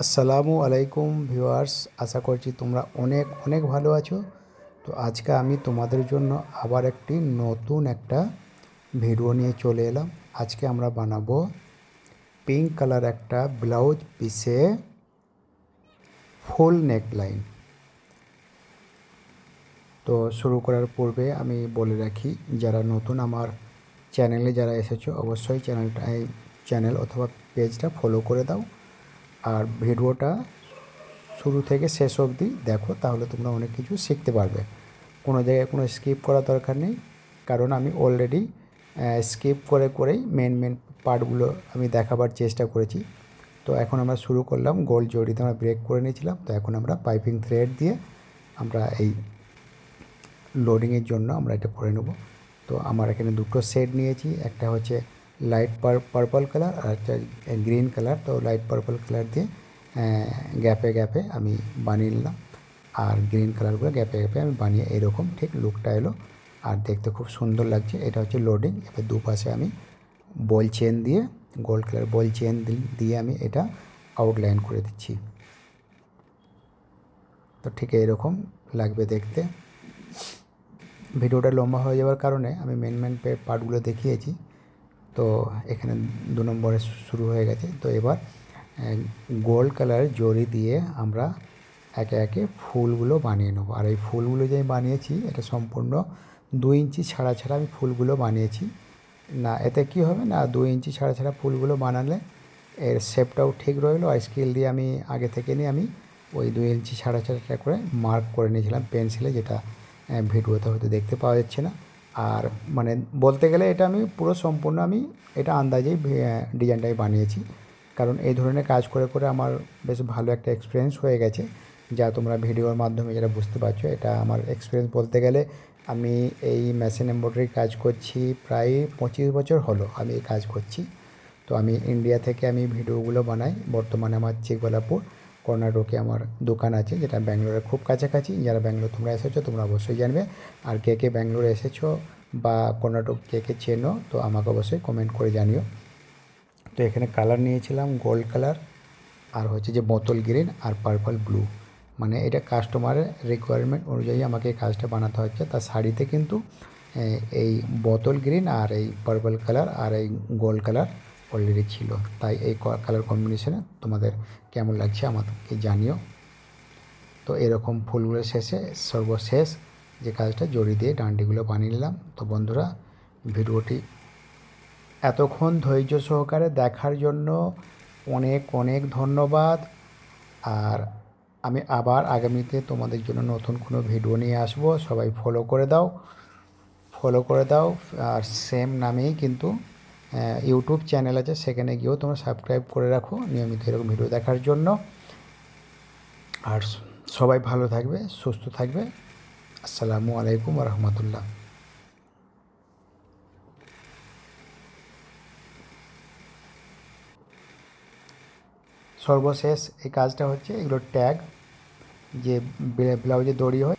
আসসালামু আলাইকুম ভিউয়ার্স, আশা করছি তোমরা অনেক অনেক ভালো আছো। তো আজকে আমি তোমাদের জন্য আবার একটি নতুন একটা ভিডিও নিয়ে চলে এলাম। আজকে আমরা বানাবো পিঙ্ক কালার একটা ব্লাউজ পিসে ফুল নেকলাইন। তো শুরু করার পূর্বে আমি বলে রাখি, যারা নতুন আমার চ্যানেলে যারা এসেছো অবশ্যই চ্যানেল অথবা পেজটা ফলো করে দাও, আর ভিডিওটা শুরু থেকে শেষ অবধি দেখো, তাহলে তোমরা অনেক কিছু শিখতে পারবে। কোনো জায়গায় কোনো স্কিপ করার দরকার নেই, কারণ আমি অলরেডি স্কিপ করেই মেন পার্টগুলো আমি দেখাবার চেষ্টা করেছি। তো এখন আমরা শুরু করলাম। গোল জড়িতে আমরা ব্রেক করে নিয়েছিলাম, তো এখন আমরা পাইপিং থ্রেড দিয়ে আমরা এই লোডিংয়ের জন্য আমরা এটা করে নেব। তো আমার এখানে দুটো সেট নিয়েছি, একটা হচ্ছে লাইট পার্পল কালার আর একটা গ্রিন কালার। তো লাইট পার্পল কালার দিয়ে গ্যাপে আমি বানিয়ে নিলাম, আর গ্রিন কালারগুলো গ্যাপে আমি বানিয়ে এরকম ঠিক লুকটা এলো, আর দেখতে খুব সুন্দর লাগছে। এটা হচ্ছে লোডিং। এবার দুপাশে আমি বল চেন দিয়ে, গোল্ড কালার বল চেন দিয়ে আমি এটা আউটলাইন করে দিচ্ছি। তো ঠিক এরকম লাগবে দেখতে। ভিডিওটা লম্বা হয়ে যাওয়ার কারণে আমি মেন পার্টগুলো দেখিয়েছি। তো এখানে 2 নম্বরে শুরু হয়ে গেছে। তো এবার গোল্ড কালার জরি দিয়ে আমরা একে একে ফুলগুলো বানিয়ে নেব। আর এই ফুলগুলো যে আমি বানিয়েছি, এটা সম্পূর্ণ 2 ইঞ্চি ছাড়া আমি ফুলগুলো বানিয়েছি। না এতে কি হবে না, 2 ইঞ্চি ছাড়া ফুলগুলো বানালে এর শেপটাও ঠিক রইলো। আর স্কেল দিয়ে আমি আগে থেকে নিয়ে আমি ওই 2 ইঞ্চি ছাড়া করে মার্ক করে নিয়েছিলাম পেন্সিলে, যেটা ভিডিওতে হয়তো দেখতে পাওয়া যাচ্ছে না। আর মানে বলতে গেলে এটা আমি পুরো সম্পূর্ণ আমি এটা আন্দাজেই ডিজাইনটাই বানিয়েছি, কারণ এই ধরনের কাজ করে আমার বেশ ভালো একটা এক্সপিরিয়েন্স হয়ে গেছে, যা তোমরা ভিডিওর মাধ্যমে যারা বুঝতে পারছো। এটা আমার এক্সপিরিয়েন্স বলতে গেলে আমি এই মেশিন এমব্রয়ডারি কাজ করছি প্রায় 25 বছর হলো আমি এই কাজ করছি। তো আমি ইন্ডিয়া থেকে আমি ভিডিওগুলো বানাই। বর্তমানে আমার চিকবালাপুর কর্ণাটকে আমার দোকান আছে, যেটা ব্যাঙ্গালোরের খুব কাছাকাছি। যারা ব্যাঙ্গালোর তোমরা এসেছো তোমরা অবশ্যই জানবে। আর কে ব্যাঙ্গালোরে এসেছো বা কর্ণাটক কে চেনো, তো আমাকে অবশ্যই কমেন্ট করে জানিও। তো এখানে কালার নিয়েছিলাম গোল্ড কালার, আর হচ্ছে যে বোতল গ্রিন আর পার্পল ব্লু। মানে এটা কাস্টমারের রিকোয়ারমেন্ট অনুযায়ী আমাকে এই কাজটা বানাতে হচ্ছে। তার শাড়িতে কিন্তু এই বোতল গ্রিন আর এই পার্পল কালার আর এই গোল্ড কালার অলরেডি ছিল, তাই এই কালার কম্বিনেশনে তোমাদের কেমন লাগছে আমাকে জানিও। তো এরকম ফুলগুলো শেষে সর্বশেষ যে কাজটা জড়ি দিয়ে ডান্ডিগুলো বানিয়ে নিলাম। তো বন্ধুরা, ভিডিওটি এতক্ষণ ধৈর্য সহকারে দেখার জন্য অনেক অনেক ধন্যবাদ। আর আমি আবার আগামীতে তোমাদের জন্য নতুন কোনো ভিডিও নিয়ে আসবো। সবাই ফলো করে দাও। আর সেম নামেই কিন্তু ইউটিউব চ্যানেল আছে, সেখানে গিয়েও তোমরা সাবস্ক্রাইব করে রাখো নিয়মিত এরকম ভিডিও দেখার জন্য। আর সবাই ভালো থাকবে, সুস্থ থাকবে। আসসালামু আলাইকুম রহমতুল্লাহ। সর্বশেষ এই কাজটা হচ্ছে এগুলো ট্যাগ, যে ব্লাউজে দড়ি হয়।